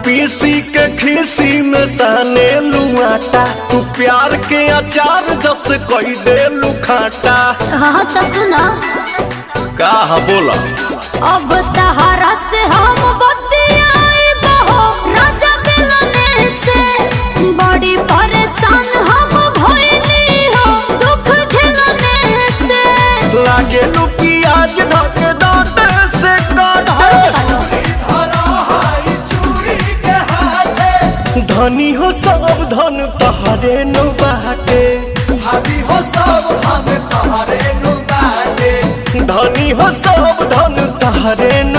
पीसी के खीसी में साने लुआटा, तू प्यार के अचार जस कोई दे लुखाटा। हाँ तो सुना का बोला अब तहरा से हम बतियाई बहो राजा मिलने से बड़ी परेशान हम भइली हो दुख झेलने से। लागे लू प्याज धक दांत से काट, धनी हो सब धन तहरे नु बाटे, भाभी हो सब हम तहरे नु बाटे, धनी हो सब धन तहरे नु